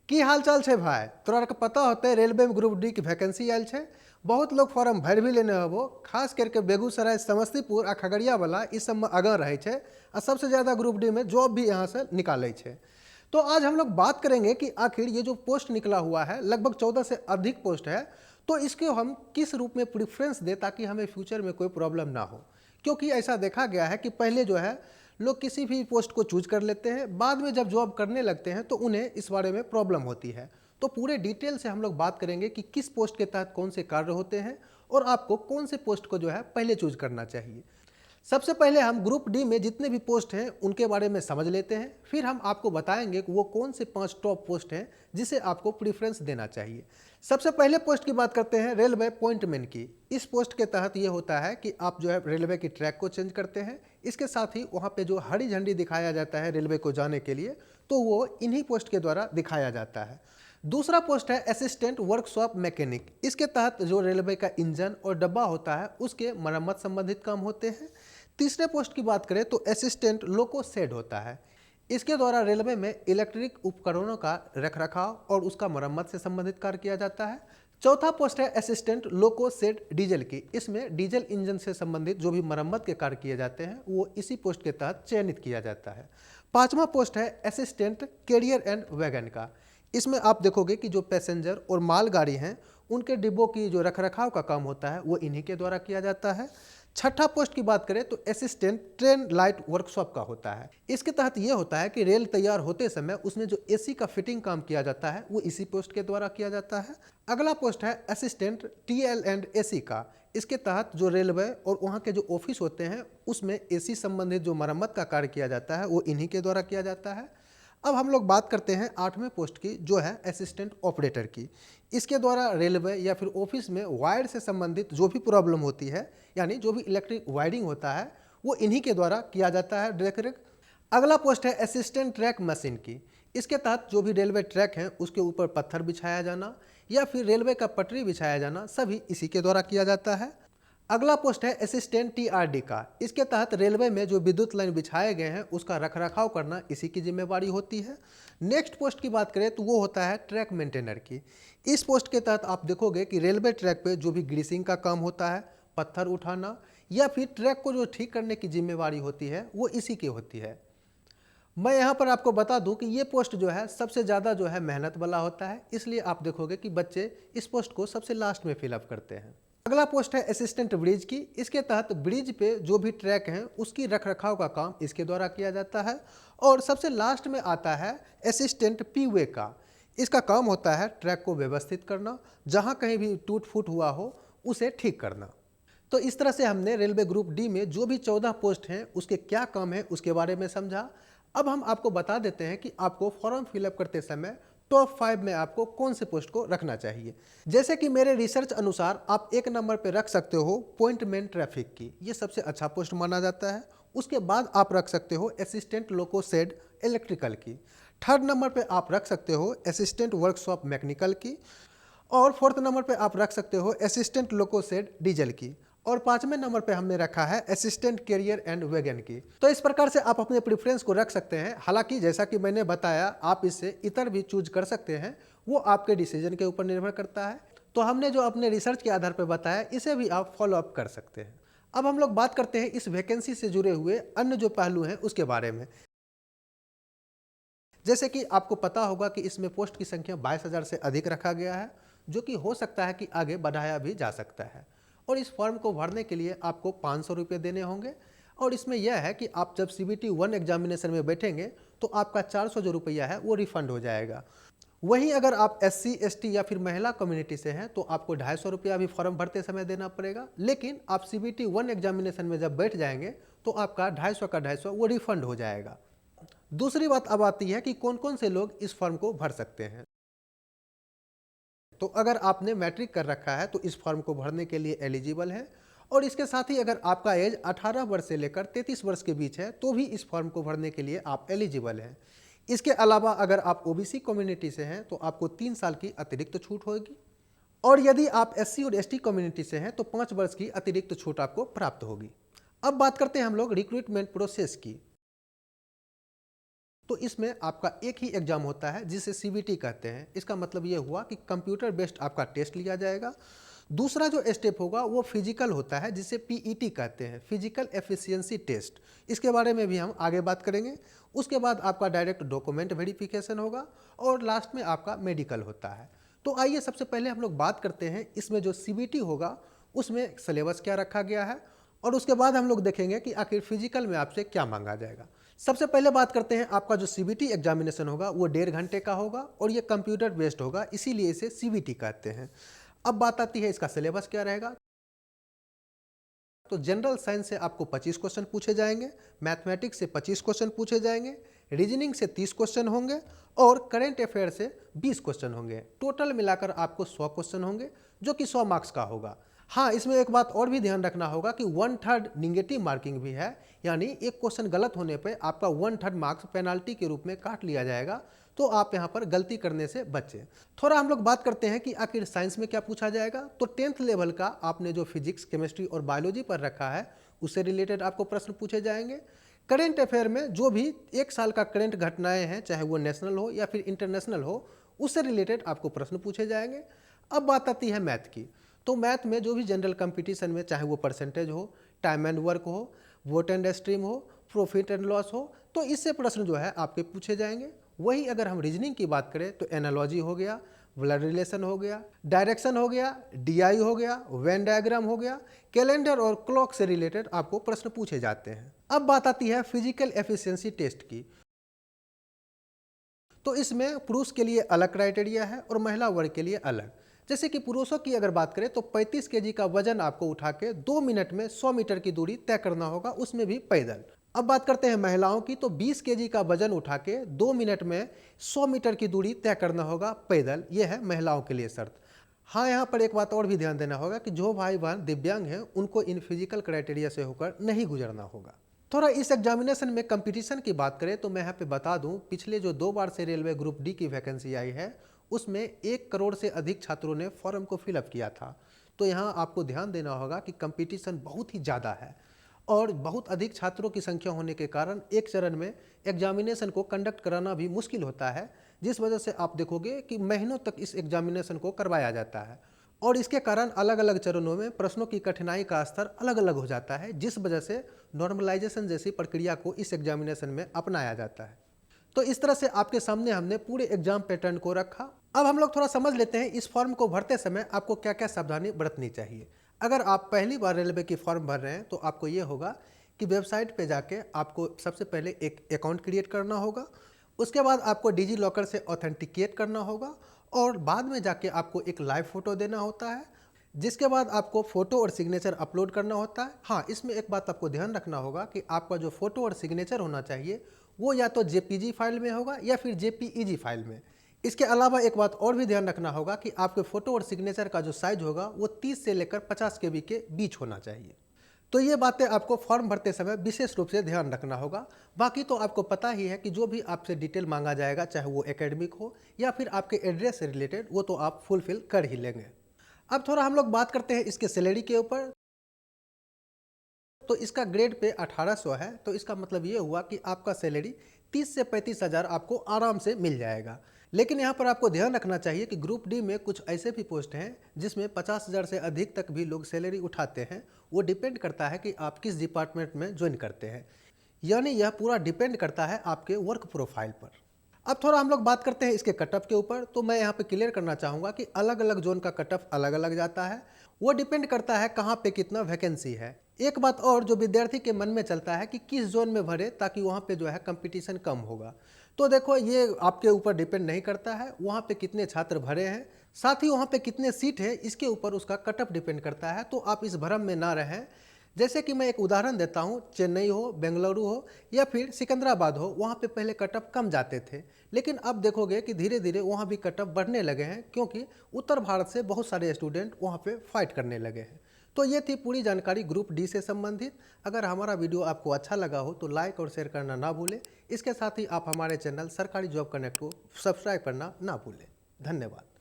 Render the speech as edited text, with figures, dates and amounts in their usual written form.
की हाल चाल छे भाई? तोरा के पता होते रेलवे में ग्रुप डी की वैकेंसी आयल छे। बहुत लोग फॉर्म भर भी लेने हबो, खास करके बेगूसराय, समस्तीपुर आ खगड़िया वाला इस सब में आगा रहे छे और सबसे ज्यादा ग्रुप डी में जॉब भी यहाँ से निकाले छे। तो आज हम लोग बात करेंगे कि आखिर ये जो पोस्ट निकला हुआ है, लगभग 14 से अधिक पोस्ट है, तो इसको हम किस रूप में प्रेफरेंस दें ताकि हमें फ्यूचर में कोई प्रॉब्लम ना हो। क्योंकि ऐसा देखा गया है कि पहले जो है लोग किसी भी पोस्ट को चूज कर लेते हैं, बाद में जब जॉब करने लगते हैं तो उन्हें इस बारे में प्रॉब्लम होती है। तो पूरे डिटेल से हम लोग बात करेंगे कि किस पोस्ट के तहत कौन से कार्य होते हैं और आपको कौन से पोस्ट को जो है पहले चूज करना चाहिए। सबसे पहले हम ग्रुप डी में जितने भी पोस्ट हैं उनके बारे में समझ लेते हैं, फिर हम आपको बताएंगे कि वो कौन से 5 टॉप पोस्ट हैं जिसे आपको प्रेफरेंस देना चाहिए। सबसे पहले पोस्ट की बात करते हैं रेलवे पॉइंटमैन की। इस पोस्ट के तहत ये होता है कि आप जो है रेलवे की ट्रैक को चेंज करते हैं, इसके साथ ही वहाँ पे जो हरी झंडी दिखाया जाता है रेलवे को जाने के लिए, तो वो इन्हीं पोस्ट के द्वारा दिखाया जाता है। दूसरा पोस्ट है असिस्टेंट वर्कशॉप मैकेनिक। इसके तहत जो रेलवे का इंजन और डब्बा होता है उसके मरम्मत संबंधित काम होते हैं। तीसरे पोस्ट की बात करें तो असिस्टेंट लोको शेड होता है। इसके द्वारा रेलवे में इलेक्ट्रिक उपकरणों का रखरखाव और उसका मरम्मत से संबंधित कार्य किया जाता है। चौथा पोस्ट है असिस्टेंट लोको शेड डीजल की। इसमें डीजल इंजन से संबंधित जो भी मरम्मत के कार्य किए जाते हैं वो इसी पोस्ट के तहत चयनित किया जाता है। पांचवा पोस्ट है असिस्टेंट कैरियर एंड वैगन का। इसमें आप देखोगे कि जो पैसेंजर और मालगाड़ी हैं उनके डिब्बों की जो रखरखाव का काम होता है वो इन्हीं के द्वारा किया जाता है। छठा पोस्ट की बात करें तो असिस्टेंट ट्रेन लाइट वर्कशॉप का होता है। इसके तहत ये होता है कि रेल तैयार होते समय उसमें जो एसी का फिटिंग काम किया जाता है वो इसी पोस्ट के द्वारा किया जाता है। अगला पोस्ट है असिस्टेंट टीएल एंड एसी का। इसके तहत जो रेलवे और वहाँ के जो ऑफिस होते हैं उसमें एसी संबंधित जो मरम्मत का कार्य किया जाता है वो इन्हीं के द्वारा किया जाता है। अब हम लोग बात करते हैं 8वें पोस्ट की, जो है असिस्टेंट ऑपरेटर की। इसके द्वारा रेलवे या फिर ऑफिस में वायर से संबंधित जो भी प्रॉब्लम होती है, यानी जो भी इलेक्ट्रिक वायरिंग होता है, वो इन्हीं के द्वारा किया जाता है देखरेख। अगला पोस्ट है असिस्टेंट ट्रैक मशीन की। इसके तहत जो भी रेलवे ट्रैक हैं उसके ऊपर पत्थर बिछाया जाना या फिर रेलवे का पटरी बिछाया जाना सभी इसी के द्वारा किया जाता है। अगला पोस्ट है असिस्टेंट टीआरडी का। इसके तहत रेलवे में जो विद्युत लाइन बिछाए गए हैं उसका रखरखाव करना इसी की जिम्मेवारी होती है। नेक्स्ट पोस्ट की बात करें तो वो होता है ट्रैक मेंटेनर की। इस पोस्ट के तहत आप देखोगे कि रेलवे ट्रैक पे जो भी ग्रीसिंग का काम होता है, पत्थर उठाना या फिर ट्रैक को जो ठीक करने की जिम्मेवारी होती है वो इसी की होती है। मैं यहाँ पर आपको बता दूं कि ये पोस्ट जो है सबसे ज़्यादा जो है मेहनत वाला होता है, इसलिए आप देखोगे कि बच्चे इस पोस्ट को सबसे लास्ट में फिलअप करते हैं। अगला पोस्ट है असिस्टेंट ब्रिज की। इसके तहत ब्रिज पे जो भी ट्रैक हैं उसकी रखरखाव का काम इसके द्वारा किया जाता है। और सबसे लास्ट में आता है असिस्टेंट पीवे का। इसका काम होता है ट्रैक को व्यवस्थित करना, जहाँ कहीं भी टूट फूट हुआ हो उसे ठीक करना। तो इस तरह से हमने रेलवे ग्रुप डी में जो भी 14 पोस्ट हैं उसके क्या काम है उसके बारे में समझा। अब हम आपको बता देते हैं कि आपको फॉर्म फिलअप करते समय टॉप 5 में आपको कौन से पोस्ट को रखना चाहिए। जैसे कि मेरे रिसर्च अनुसार आप 1 नंबर पे रख सकते हो पॉइंटमैन ट्रैफिक की, ये सबसे अच्छा पोस्ट माना जाता है। उसके बाद आप रख सकते हो असिस्टेंट लोको शेड इलेक्ट्रिकल की। थर्ड नंबर पे आप रख सकते हो असिस्टेंट वर्कशॉप मैकेनिकल की। और फोर्थ नंबर पे आप रख सकते हो असिस्टेंट लोको शेड डीजल की। और 5वें नंबर पे हमने रखा है असिस्टेंट कैरियर एंड वैगन की। तो इस प्रकार से आप अपने प्रेफरेंस को रख सकते हैं। हालांकि जैसा कि मैंने बताया आप इससे इतर भी चूज कर सकते हैं, वो आपके डिसीजन के ऊपर निर्भर करता है। तो हमने जो अपने रिसर्च के आधार पर बताया इसे भी आप फॉलो अप कर सकते हैं। अब हम लोग बात करते हैं इस वैकेंसी से जुड़े हुए अन्य जो पहलू हैं उसके बारे में। जैसे कि आपको पता होगा कि इसमें पोस्ट की संख्या 22,000 से अधिक रखा गया है, जो कि हो सकता है कि आगे बढ़ाया भी जा सकता है। और इस फॉर्म को भरने के लिए आपको 500 रुपये देने होंगे। और इसमें यह है कि आप जब CBT 1 एग्जामिनेशन में बैठेंगे तो आपका 400 जो रुपया है वो रिफंड हो जाएगा। वहीं अगर आप SC ST या फिर महिला कम्युनिटी से हैं तो आपको 250 रुपया भी फॉर्म भरते समय देना पड़ेगा। लेकिन आप CBT 1 एग्जामिनेशन में जब बैठ जाएंगे तो आपका 250 का 250 वो रिफंड हो जाएगा। दूसरी बात अब आती है कि कौन कौन से लोग इस फॉर्म को भर सकते हैं। तो अगर आपने मैट्रिक कर रखा है तो इस फॉर्म को भरने के लिए एलिजिबल है। और इसके साथ ही अगर आपका एज 18 वर्ष से लेकर 33 वर्ष के बीच है तो भी इस फॉर्म को भरने के लिए आप एलिजिबल हैं। इसके अलावा अगर आप OBC कम्युनिटी से हैं तो आपको 3 साल की अतिरिक्त छूट होगी। और यदि आप SC और ST कम्युनिटी से हैं तो 5 वर्ष की अतिरिक्त छूट आपको प्राप्त होगी। अब बात करते हैं हम लोग रिक्रूटमेंट प्रोसेस की। तो इसमें आपका एक ही एग्जाम होता है जिसे सीबीटी कहते हैं। इसका मतलब ये हुआ कि कंप्यूटर बेस्ड आपका टेस्ट लिया जाएगा। दूसरा जो स्टेप होगा वो फिजिकल होता है जिसे पीईटी कहते हैं, फिजिकल एफिशिएंसी टेस्ट। इसके बारे में भी हम आगे बात करेंगे। उसके बाद आपका डायरेक्ट डॉक्यूमेंट वेरिफिकेशन होगा और लास्ट में आपका मेडिकल होता है। तो आइए सबसे पहले हम लोग बात करते हैं इसमें जो सीबीटी होगा उसमें सिलेबस क्या रखा गया है, और उसके बाद हम लोग देखेंगे कि आखिर फिजिकल में आपसे क्या मांगा जाएगा। सबसे पहले बात करते हैं, आपका जो सीबीटी एग्जामिनेशन होगा वो 1.5 घंटे का होगा और ये कंप्यूटर बेस्ड होगा, इसीलिए इसे सीबीटी कहते हैं। अब बात आती है इसका सिलेबस क्या रहेगा। तो जनरल साइंस से आपको 25 क्वेश्चन पूछे जाएंगे, मैथमेटिक्स से 25 क्वेश्चन पूछे जाएंगे, रीजनिंग से 30 क्वेश्चन होंगे और करंट अफेयर से 20 क्वेश्चन होंगे। टोटल मिलाकर आपको 100 क्वेश्चन होंगे जो कि 100 मार्क्स का होगा। हाँ, इसमें एक बात और भी ध्यान रखना होगा कि 1/3 निगेटिव मार्किंग भी है, यानी एक क्वेश्चन गलत होने पे आपका 1/3 मार्क्स पेनाल्टी के रूप में काट लिया जाएगा। तो आप यहाँ पर गलती करने से बचें। थोड़ा हम लोग बात करते हैं कि आखिर साइंस में क्या पूछा जाएगा। तो 10th लेवल का आपने जो फिजिक्स, केमिस्ट्री और बायोलॉजी पर रखा है उससे रिलेटेड आपको प्रश्न पूछे जाएंगे। करेंट अफेयर में जो भी एक साल का करंट घटनाएं हैं, चाहे वो नेशनल हो या फिर इंटरनेशनल हो, उससे रिलेटेड आपको प्रश्न पूछे जाएंगे। अब बात आती है मैथ की। तो मैथ में जो भी जनरल कंपटीशन में, चाहे वो परसेंटेज हो, टाइम एंड वर्क हो, वोट एंड स्ट्रीम हो, प्रॉफिट एंड लॉस हो, तो इससे प्रश्न जो है आपके पूछे जाएंगे। वही अगर हम रीजनिंग की बात करें तो एनालॉजी हो गया, ब्लड रिलेशन हो गया, डायरेक्शन हो गया, डीआई हो गया, वेन डायग्राम हो गया, कैलेंडर और क्लॉक से रिलेटेड आपको प्रश्न पूछे जाते हैं। अब बात आती है फिजिकल एफिशिएंसी टेस्ट की। तो इसमें पुरुष के लिए अलग क्राइटेरिया है और महिला वर्ग के लिए अलग। जैसे कि पुरुषों की अगर बात करें तो 35 केजी का वजन आपको उठा के 2 मिनट में 100 मीटर की दूरी तय करना होगा, उसमें भी पैदल। अब बात करते हैं महिलाओं की। तो 20 केजी का वजन उठा के 2 मिनट में 100 मीटर की दूरी तय करना होगा पैदल। यह है महिलाओं के लिए शर्त। हाँ, यहाँ पर एक बात और भी ध्यान देना होगा कि जो भाई बहन दिव्यांग हैं उनको इन फिजिकल क्राइटेरिया से होकर नहीं गुजरना होगा। थोड़ा इस एग्जामिनेशन में कंपटीशन की बात करें तो मैं यहाँ पे बता दूं, पिछले जो 2 बार से रेलवे ग्रुप डी की वैकेंसी आई है उसमें 1 करोड़ से अधिक छात्रों ने फॉर्म को फिलअप किया था। तो यहाँ आपको ध्यान देना होगा कि कंपटीशन बहुत ही ज़्यादा है और बहुत अधिक छात्रों की संख्या होने के कारण एक चरण में एग्जामिनेशन को कंडक्ट कराना भी मुश्किल होता है, जिस वजह से आप देखोगे कि महीनों तक इस एग्जामिनेशन को करवाया जाता है और इसके कारण अलग अलग चरणों में प्रश्नों की कठिनाई का स्तर अलग अलग हो जाता है, जिस वजह से नॉर्मलाइजेशन जैसी प्रक्रिया को इस एग्जामिनेशन में अपनाया जाता है। तो इस तरह से आपके सामने हमने पूरे एग्जाम पैटर्न को रखा। अब हम लोग थोड़ा समझ लेते हैं इस फॉर्म को भरते समय आपको क्या क्या सावधानी बरतनी चाहिए। अगर आप पहली बार रेलवे की फॉर्म भर रहे हैं तो आपको ये होगा कि वेबसाइट पे जाके आपको सबसे पहले एक अकाउंट क्रिएट करना होगा। उसके बाद आपको डिजी लॉकर से ऑथेंटिकेट करना होगा और बाद में जाके आपको एक लाइव फोटो देना होता है, जिसके बाद आपको फोटो और सिग्नेचर अपलोड करना होता है। हाँ, इसमें एक बात आपको ध्यान रखना होगा कि आपका जो फोटो और सिग्नेचर होना चाहिए वो या तो जेपीजी फाइल में होगा या फिर जेपीईजी फाइल में। इसके अलावा एक बात और भी ध्यान रखना होगा कि आपके फोटो और सिग्नेचर का जो साइज होगा वो 30 से लेकर 50 केबी के बीच होना चाहिए। तो ये बातें आपको फॉर्म भरते समय विशेष रूप से ध्यान रखना होगा। बाकी तो आपको पता ही है कि जो भी आपसे डिटेल मांगा जाएगा, चाहे वो एकेडमिक हो या फिर आपके एड्रेस से रिलेटेड, वो तो आप फुलफिल कर ही लेंगे। अब थोड़ा हम लोग बात करते हैं इसके सैलरी के ऊपर। तो इसका ग्रेड पे 1800 है, तो इसका मतलब ये हुआ कि आपका सैलरी 30 से 35 हज़ार आपको आराम से मिल जाएगा। लेकिन यहाँ पर आपको ध्यान रखना चाहिए कि ग्रुप डी में कुछ ऐसे भी पोस्ट हैं जिसमें 50 हज़ार से अधिक तक भी लोग सैलरी उठाते हैं। वो डिपेंड करता है कि आप किस डिपार्टमेंट में ज्वाइन करते हैं, यानी यह पूरा डिपेंड करता है आपके वर्क प्रोफाइल पर। अब थोड़ा हम लोग बात करते हैं इसके कटअप के ऊपर। तो मैं यहाँ पे क्लियर करना चाहूँगा कि अलग अलग जोन का कटअप अलग अलग जाता है। वो डिपेंड करता है कहाँ पे कितना वैकेंसी है। एक बात और जो विद्यार्थी के मन में चलता है कि किस जोन में भरे ताकि वहाँ पे जो है कंपटीशन कम होगा। तो देखो, ये आपके ऊपर डिपेंड नहीं करता है वहाँ पे कितने छात्र भरे हैं, साथ ही वहाँ पे कितने सीट है, इसके ऊपर उसका कटअप डिपेंड करता है। तो आप इस भ्रम में ना रहें। जैसे कि मैं एक उदाहरण देता हूँ, चेन्नई हो, बेंगलुरु हो या फिर सिकंदराबाद हो, वहाँ पे पहले कटअप कम जाते थे, लेकिन अब देखोगे कि धीरे धीरे वहाँ भी कटअप बढ़ने लगे हैं, क्योंकि उत्तर भारत से बहुत सारे स्टूडेंट वहाँ पे फाइट करने लगे हैं। तो ये थी पूरी जानकारी ग्रुप डी से संबंधित। अगर हमारा वीडियो आपको अच्छा लगा हो तो लाइक और शेयर करना ना भूलें। इसके साथ ही आप हमारे चैनल सरकारी जॉब कनेक्ट को सब्सक्राइब करना ना भूलें। धन्यवाद।